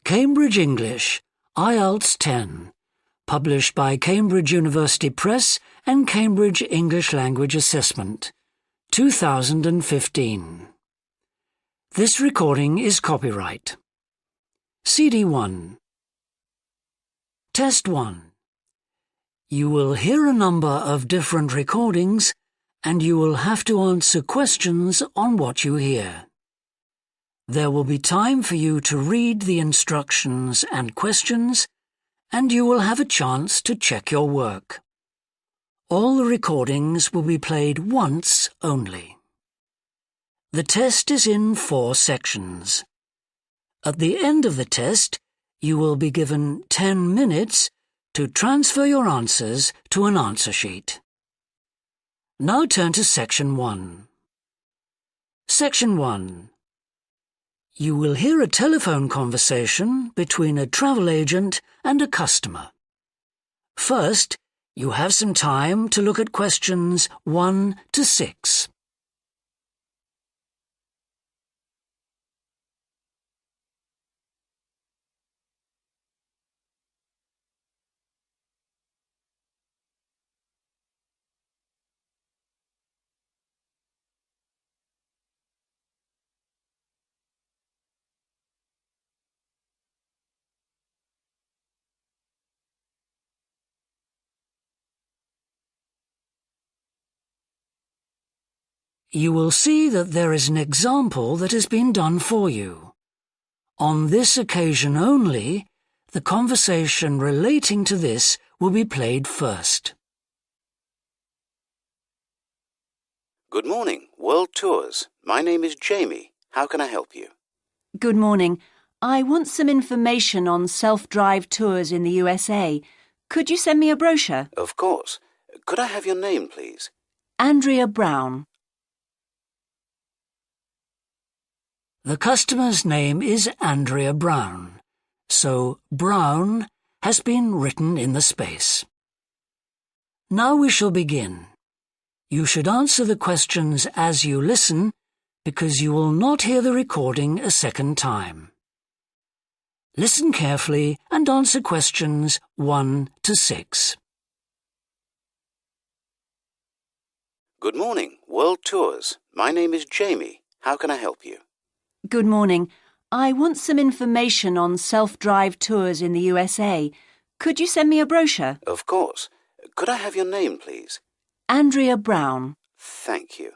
Cambridge English, IELTS 10, published by Cambridge University Press and Cambridge English Language Assessment, 2015. This recording is copyright. CD 1. Test 1. You will hear a number of different recordings and you will have to answer questions on what you hear. There will be time for you to read the instructions and questions, and you will have a chance to check your work. All the recordings will be played once only. The test is in 4 sections. At the end of the test, you will be given 10 minutes to transfer your answers to an answer sheet. Now turn to Section 1. Section 1. You will hear a telephone conversation between a travel agent and a customer. First, you have some time to look at questions 1 to 6. You will see that there is an example that has been done for you. On this occasion only, the conversation relating to this will be played first. Good morning, World Tours. My name is Jamie. How can I help you? Good morning. I want some information on self-drive tours in the USA. Could you send me a brochure? Of course. Could I have your name, please? Andrea Brown. The customer's name is Andrea Brown, so Brown has been written in the space. Now we shall begin. You should answer the questions as you listen, because you will not hear the recording a second time. Listen carefully and answer questions 1 to 6. Good morning, World Tours. My name is Jamie. How can I help you? Good morning. I want some information on self-drive tours in the USA. Could you send me a brochure? Of course. Could I have your name, please? Andrea Brown. Thank you.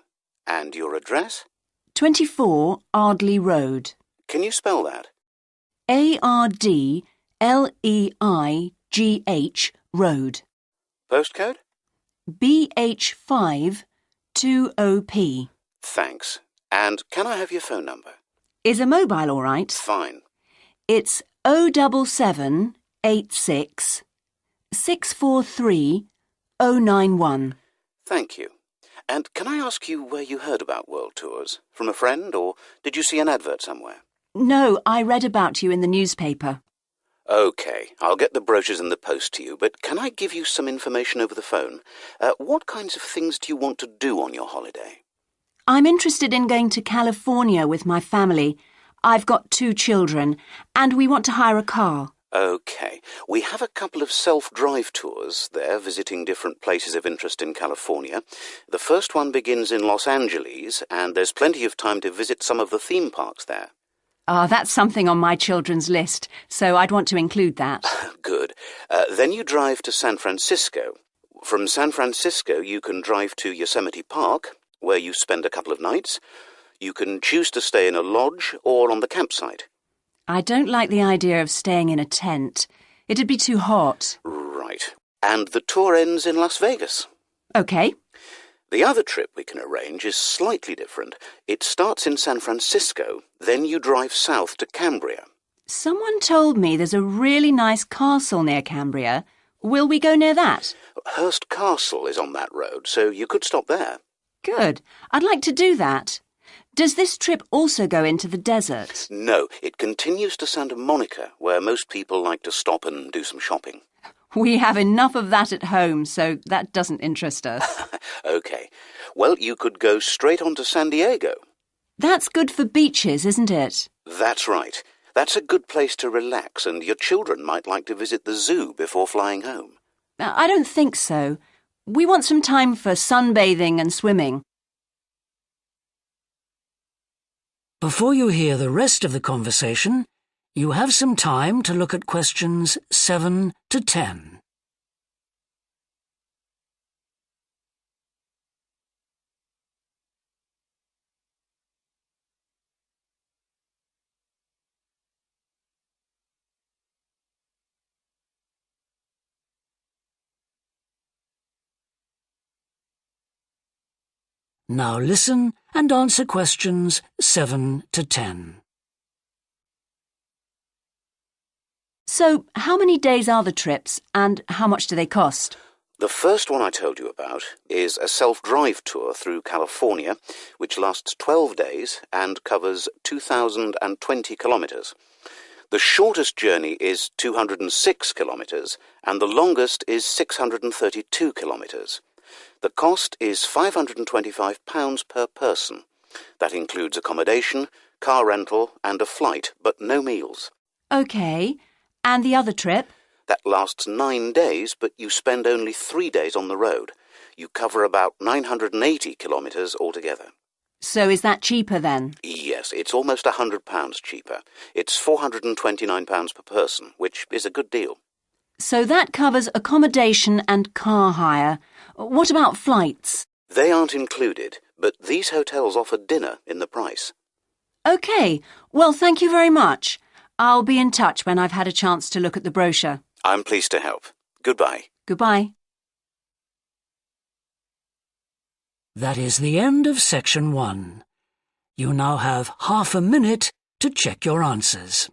And your address? 24 Ardley Road. Can you spell that? ArdleIGH Road. Postcode? BH5 2OP. Thanks. And can I have your phone number? Is a mobile all right? Fine. It's 07786 643 091. Thank you. And can I ask you where you heard about World Tours? From a friend, or did you see an advert somewhere? No, I read about you in the newspaper. OK, I'll get the brochures in the post to you, but can I give you some information over the phone? What kinds of things do you want to do on your holiday? I'm interested in going to California with my family. I've got 2 children, and we want to hire a car. OK. We have a couple of self-drive tours there, visiting different places of interest in California. The first one begins in Los Angeles, and there's plenty of time to visit some of the theme parks there. That's something on my children's list, so I'd want to include that. Good. Then you drive to San Francisco. From San Francisco, you can drive to Yosemite Park, where you spend a couple of nights. You can choose to stay in a lodge or on the campsite. I don't like the idea of staying in a tent. It'd be too hot. Right. And the tour ends in Las Vegas. OK. The other trip we can arrange is slightly different. It starts in San Francisco, then you drive south to Cambria. Someone told me there's a really nice castle near Cambria. Will we go near that? Hearst Castle is on that road, so you could stop there. Good. I'd like to do that. Does this trip also go into the desert? No, it continues to Santa Monica, where most people like to stop and do some shopping. We have enough of that at home, so that doesn't interest us. OK. Well, you could go straight on to San Diego. That's good for beaches, isn't it? That's right. That's a good place to relax, and your children might like to visit the zoo before flying home. I don't think so. We want some time for sunbathing and swimming. Before you hear the rest of the conversation, you have some time to look at questions 7 to 10. Now listen and answer questions 7 to 10. So, how many days are the trips and how much do they cost? The first one I told you about is a self-drive tour through California, which lasts 12 days and covers 2,020 kilometers. The shortest journey is 206 kilometers, and the longest is 632 kilometers. The cost is £525 per person. That includes accommodation, car rental, and a flight, but no meals. OK. And the other trip? That lasts 9 days, but you spend only 3 days on the road. You cover about 980 kilometres altogether. So is that cheaper then? Yes, it's almost £100 cheaper. It's £429 per person, which is a good deal. So that covers accommodation and car hire. What about flights? They aren't included, but these hotels offer dinner in the price. OK. Well, thank you very much. I'll be in touch when I've had a chance to look at the brochure. I'm pleased to help. Goodbye. Goodbye. That is the end of section 1. You now have half a minute to check your answers.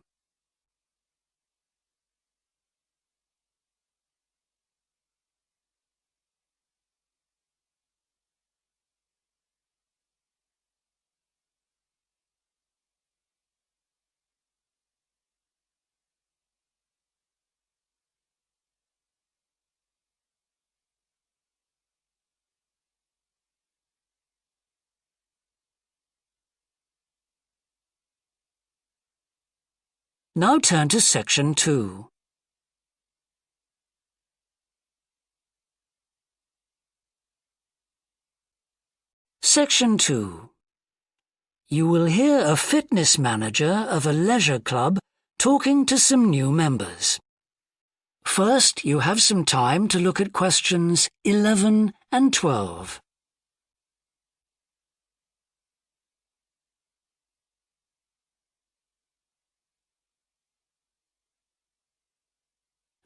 Now turn to section 2. Section 2. You will hear a fitness manager of a leisure club talking to some new members. First, you have some time to look at questions 11 and 12.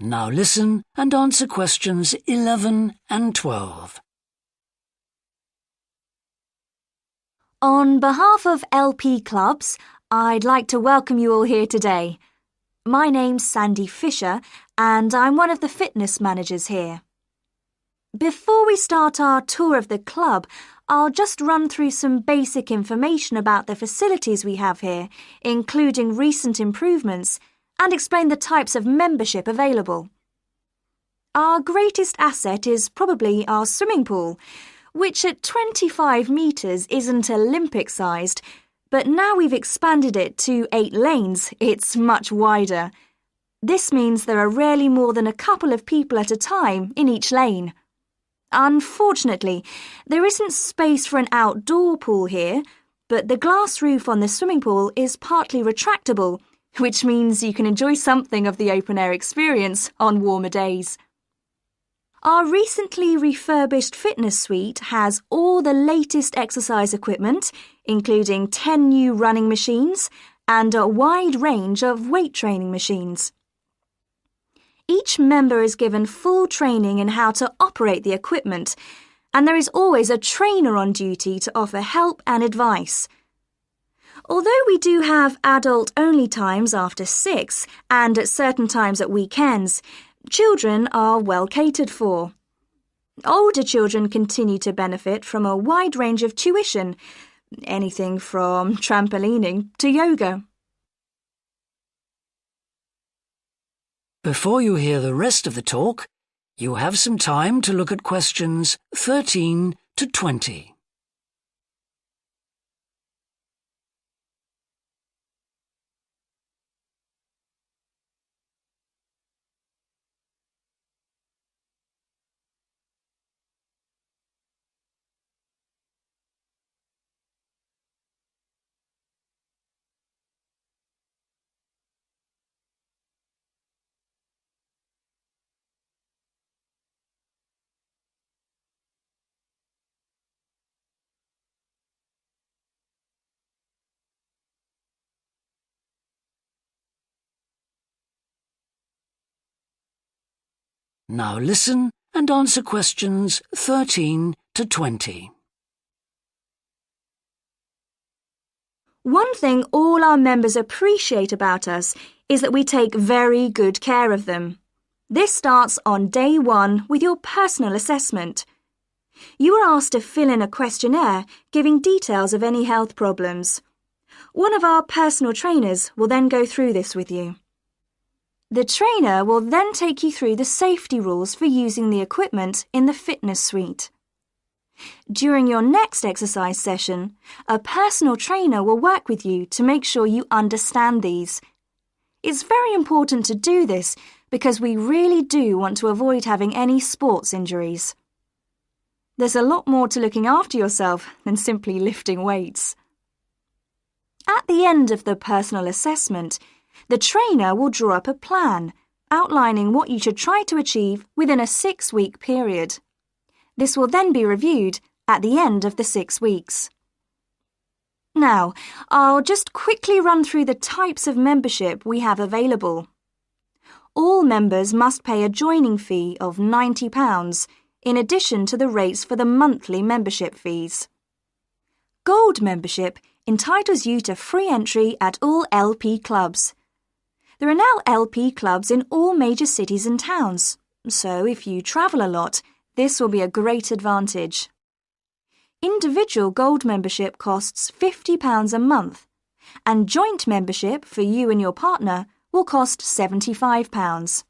Now listen and answer questions 11 and 12. On behalf of LP Clubs, I'd like to welcome you all here today. My name's Sandy Fisher, and I'm one of the fitness managers here. Before we start our tour of the club, I'll just run through some basic information about the facilities we have here, including recent improvements, and explain the types of membership available. Our greatest asset is probably our swimming pool, which at 25 metres isn't Olympic-sized, but now we've expanded it to 8 lanes, it's much wider. This means there are rarely more than a couple of people at a time in each lane. Unfortunately, there isn't space for an outdoor pool here, but the glass roof on the swimming pool is partly retractable, which means you can enjoy something of the open-air experience on warmer days. Our recently refurbished fitness suite has all the latest exercise equipment, including 10 new running machines and a wide range of weight training machines. Each member is given full training in how to operate the equipment, and there is always a trainer on duty to offer help and advice. Although we do have adult-only times after 6 and at certain times at weekends, children are well catered for. Older children continue to benefit from a wide range of tuition, anything from trampolining to yoga. Before you hear the rest of the talk, you have some time to look at questions 13 to 20. Now listen and answer questions 13 to 20. One thing all our members appreciate about us is that we take very good care of them. This starts on day 1 with your personal assessment. You are asked to fill in a questionnaire giving details of any health problems. One of our personal trainers will then go through this with you. The trainer will then take you through the safety rules for using the equipment in the fitness suite. During your next exercise session, a personal trainer will work with you to make sure you understand these. It's very important to do this because we really do want to avoid having any sports injuries. There's a lot more to looking after yourself than simply lifting weights. At the end of the personal assessment, the trainer will draw up a plan outlining what you should try to achieve within a 6-week period. This will then be reviewed at the end of the 6 weeks. Now, I'll just quickly run through the types of membership we have available. All members must pay a joining fee of £90 in addition to the rates for the monthly membership fees. Gold membership entitles you to free entry at all LP clubs. There are now LP clubs in all major cities and towns, so if you travel a lot, this will be a great advantage. Individual gold membership costs £50 a month, and joint membership for you and your partner will cost £75.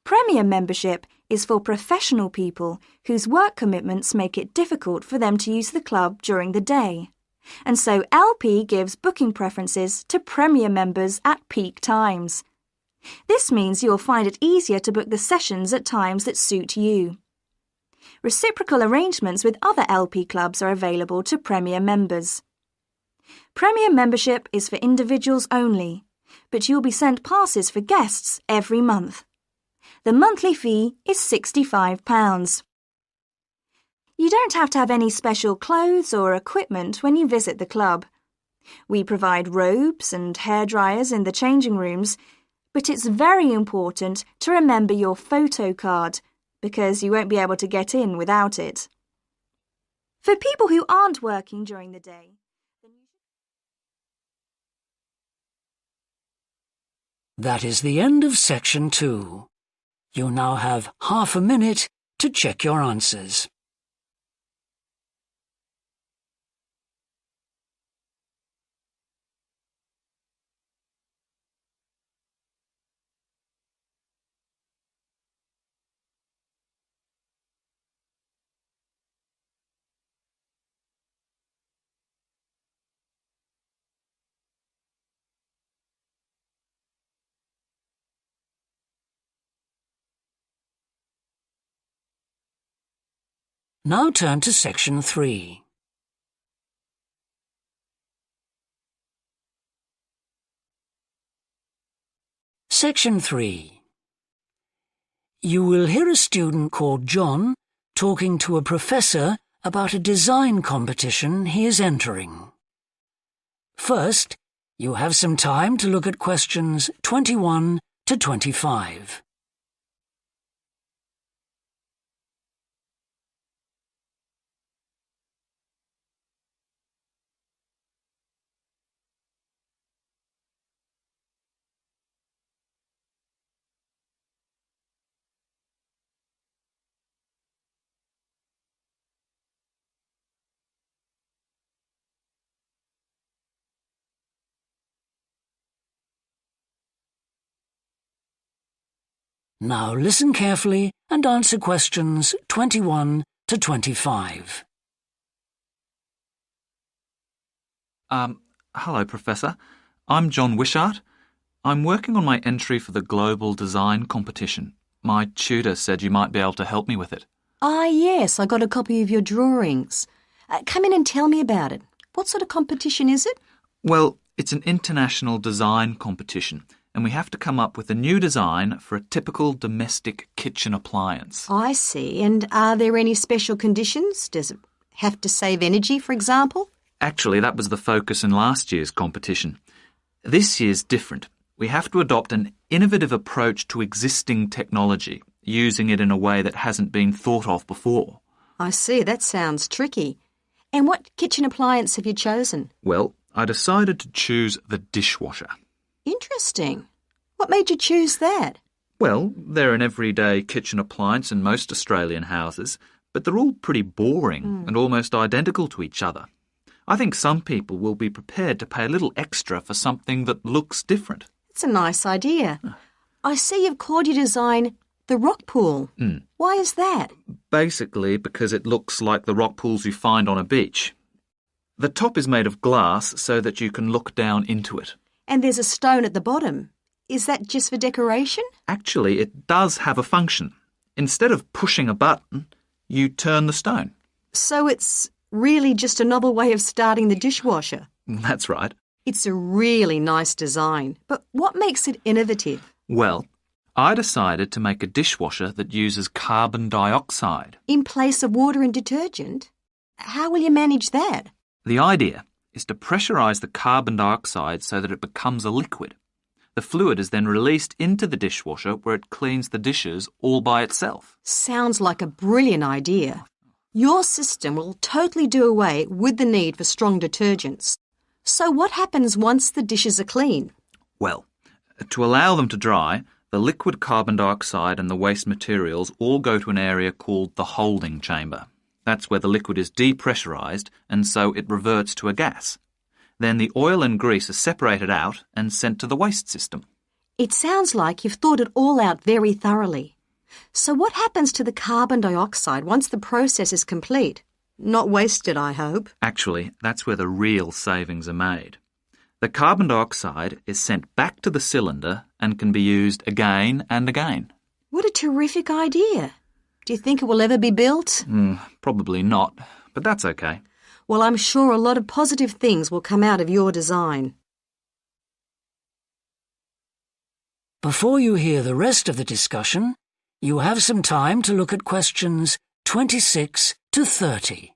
Premier membership is for professional people whose work commitments make it difficult for them to use the club during the day, and so LP gives booking preferences to Premier members at peak times. This means you'll find it easier to book the sessions at times that suit you. Reciprocal arrangements with other LP clubs are available to Premier members. Premier membership is for individuals only, but you'll be sent passes for guests every month. The monthly fee is £65. You don't have to have any special clothes or equipment when you visit the club. We provide robes and hairdryers in the changing rooms, but it's very important to remember your photo card because you won't be able to get in without it. For people who aren't working during the day, That is the end of section 2. You now have half a minute to check your answers. Now turn to section 3. Section 3. You will hear a student called John talking to a professor about a design competition he is entering. First, you have some time to look at questions 21 to 25. Now listen carefully and answer questions 21 to 25. Hello, Professor. I'm John Wishart. I'm working on my entry for the Global Design Competition. My tutor said you might be able to help me with it. Ah, yes, I got a copy of your drawings. Come in and tell me about it. What sort of competition is it? Well, it's an international design competition, and we have to come up with a new design for a typical domestic kitchen appliance. I see. And are there any special conditions? Does it have to save energy, for example? Actually, that was the focus in last year's competition. This year's different. We have to adopt an innovative approach to existing technology. using it in a way that hasn't been thought of before. I see, that sounds tricky. And what kitchen appliance have you chosen? Well, I decided to choose the dishwasher. Interesting. What made you choose that? Well, they're an everyday kitchen appliance in most Australian houses, but they're all pretty boring and almost identical to each other. I think some people will be prepared to pay a little extra for something that looks different. It's a nice idea. I see you've called your design the rock pool. Why is that? Basically because it looks like the rock pools you find on a beach. The top is made of glass so that you can look down into it. And there's a stone at the bottom. Is that just for decoration? Actually, it does have a function. Instead of pushing a button, you turn the stone. So it's really just a novel way of starting the dishwasher. That's right. It's a really nice design, but what makes it innovative? Well, I decided to make a dishwasher that uses carbon dioxide. In place of water and detergent? How will you manage that? The idea is to pressurise the carbon dioxide so that it becomes a liquid. The fluid is then released into the dishwasher where it cleans the dishes all by itself. Sounds like a brilliant idea. Your system will totally do away with the need for strong detergents. So what happens once the dishes are clean? Well, to allow them to dry, the liquid carbon dioxide and the waste materials all go to an area called the holding chamber. That's where the liquid is depressurised and so it reverts to a gas. Then the oil and grease are separated out and sent to the waste system. It sounds like you've thought it all out very thoroughly. So what happens to the carbon dioxide once the process is complete? Not wasted, I hope. Actually, that's where the real savings are made. The carbon dioxide is sent back to the cylinder and can be used again and again. What a terrific idea. Do you think it will ever be built? Probably not, but that's okay. Well, I'm sure a lot of positive things will come out of your design. Before you hear the rest of the discussion, you have some time to look at questions 26 to 30.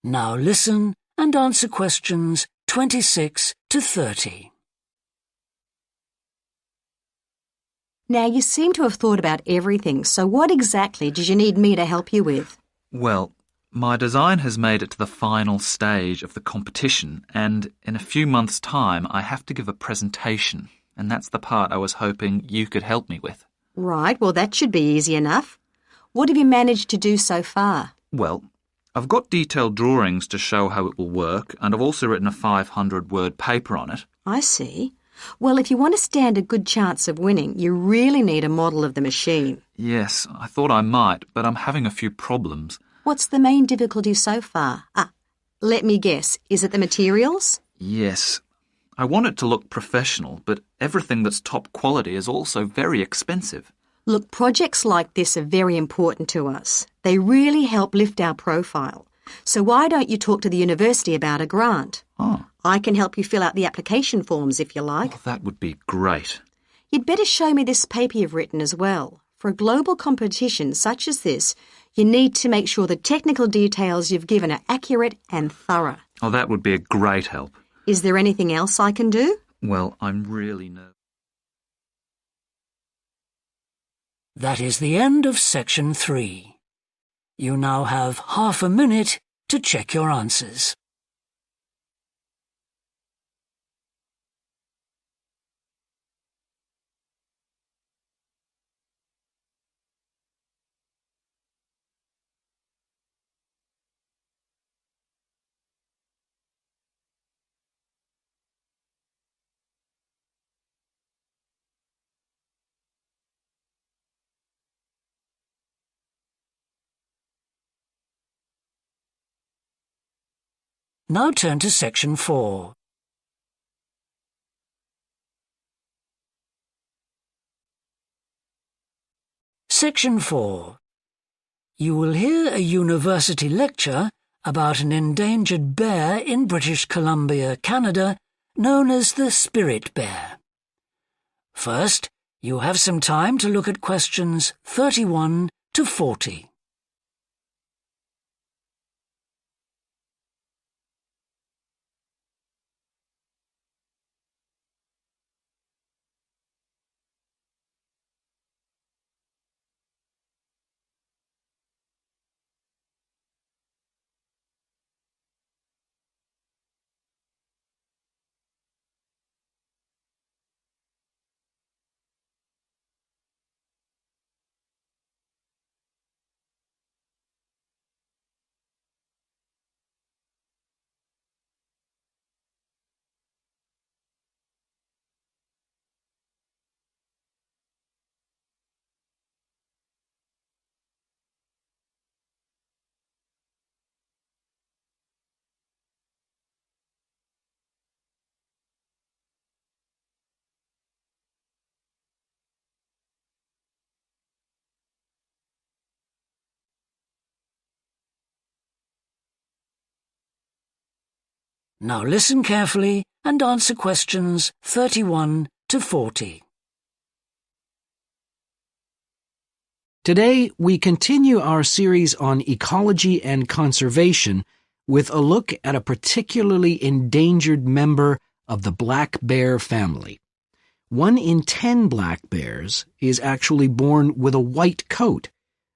Now listen and answer questions 26 to 30. Now, you seem to have thought about everything, so what exactly did you need me to help you with? Well, my design has made it to the final stage of the competition, and in a few months' time I have to give a presentation, and that's the part I was hoping you could help me with. Right, well, that should be easy enough. What have you managed to do so far? Well, I've got detailed drawings to show how it will work, and I've also written a 500-word paper on it. I see. Well, if you want to stand a good chance of winning, you really need a model of the machine. Yes, I thought I might, but I'm having a few problems. What's the main difficulty so far? Let me guess. Is it the materials? Yes. I want it to look professional, but everything that's top quality is also very expensive. Look, projects like this are very important to us. They really help lift our profile. So why don't you talk to the university about a grant? Oh. I can help you fill out the application forms if you like. Oh, that would be great. You'd better show me this paper you've written as well. For a global competition such as this, you need to make sure the technical details you've given are accurate and thorough. Oh, that would be a great help. Is there anything else I can do? Well, I'm really nervous. That is the end of section 3. You now have half a minute to check your answers. Now turn to section 4. Section 4. You will hear a university lecture about an endangered bear in British Columbia, Canada, known as the spirit bear. First, you have some time to look at questions 31 to 40. Now listen carefully and answer questions 31 to 40. Today, we continue our series on ecology and conservation with a look at a particularly endangered member of the black bear family. 1 in 10 black bears is actually born with a white coat,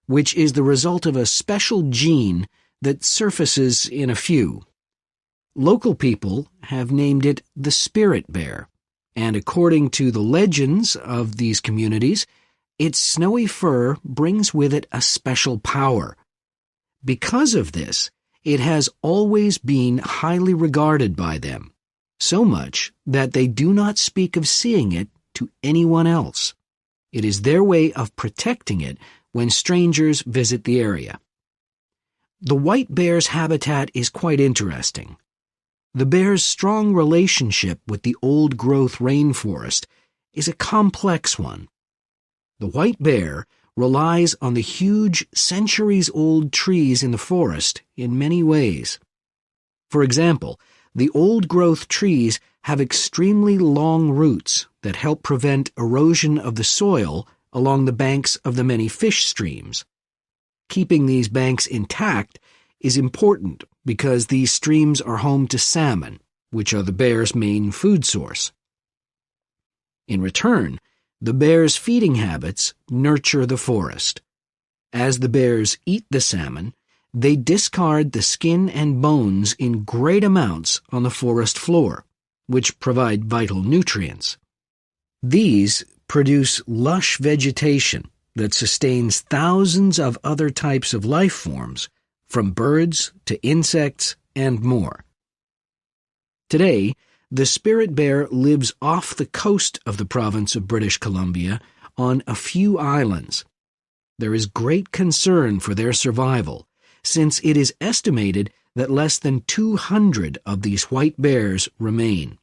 which is the result of a special gene that surfaces in a few. Local people have named it the spirit bear, and according to the legends of these communities, its snowy fur brings with it a special power. Because of this, it has always been highly regarded by them, so much that they do not speak of seeing it to anyone else. It is their way of protecting it when strangers visit the area. The white bear's habitat is quite interesting. The bear's strong relationship with the old-growth rainforest is a complex one. The white bear relies on the huge, centuries-old trees in the forest in many ways. For example, the old-growth trees have extremely long roots that help prevent erosion of the soil along the banks of the many fish streams. Keeping these banks intact is important because these streams are home to salmon, which are the bear's main food source. In return, the bear's feeding habits nurture the forest. As the bears eat the salmon, they discard the skin and bones in great amounts on the forest floor, which provide vital nutrients. These produce lush vegetation that sustains thousands of other types of life forms, from birds to insects and more. Today, the spirit bear lives off the coast of the province of British Columbia on a few islands. There is great concern for their survival, since it is estimated that less than 200 of these white bears remain.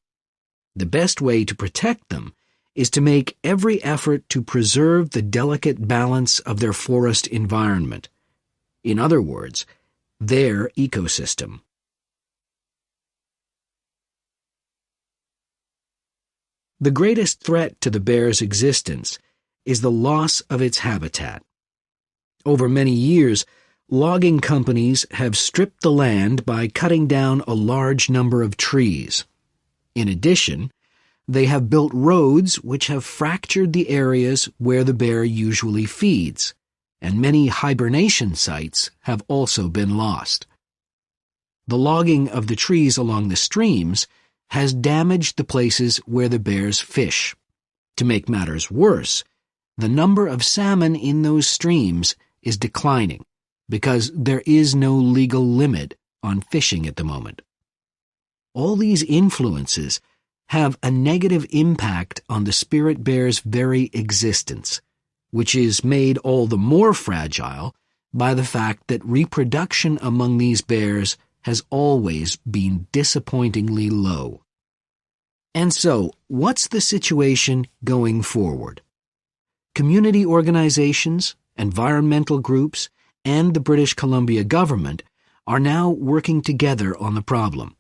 The best way to protect them is to make every effort to preserve the delicate balance of their forest environment. In other words, their ecosystem. The greatest threat to the bear's existence is the loss of its habitat. Over many years, logging companies have stripped the land by cutting down a large number of trees. In addition, they have built roads which have fractured the areas where the bear usually feeds, and many hibernation sites have also been lost. The logging of the trees along the streams has damaged the places where the bears fish. To make matters worse, the number of salmon in those streams is declining because there is no legal limit on fishing at the moment. All these influences have a negative impact on the spirit bear's very existence, which is made all the more fragile by the fact that reproduction among these bears has always been disappointingly low. And so, what's the situation going forward? Community organizations, environmental groups, and the British Columbia government are now working together on the problem.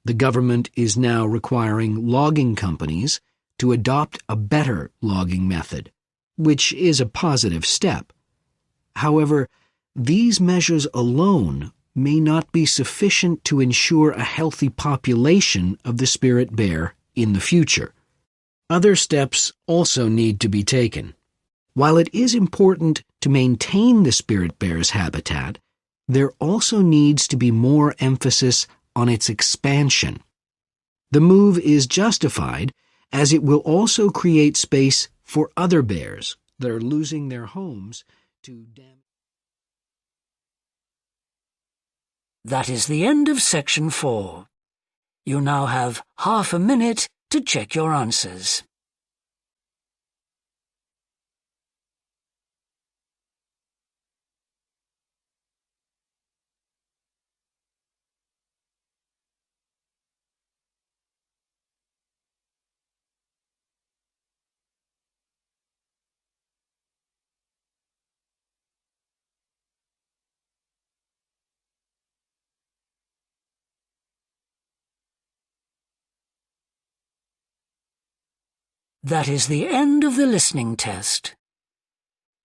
The government is now requiring logging companies to adopt a better logging method, which is a positive step. However, these measures alone may not be sufficient to ensure a healthy population of the spirit bear in the future. Other steps also need to be taken. While it is important to maintain the spirit bear's habitat, there also needs to be more emphasis on its expansion. The move is justified as it will also create space for other bears that are losing their homes to damage. That is the end of section 4. You now have half a minute to check your answers. That is the end of the listening test.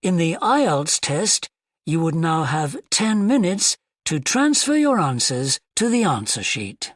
In the IELTS test, you would now have 10 minutes to transfer your answers to the answer sheet.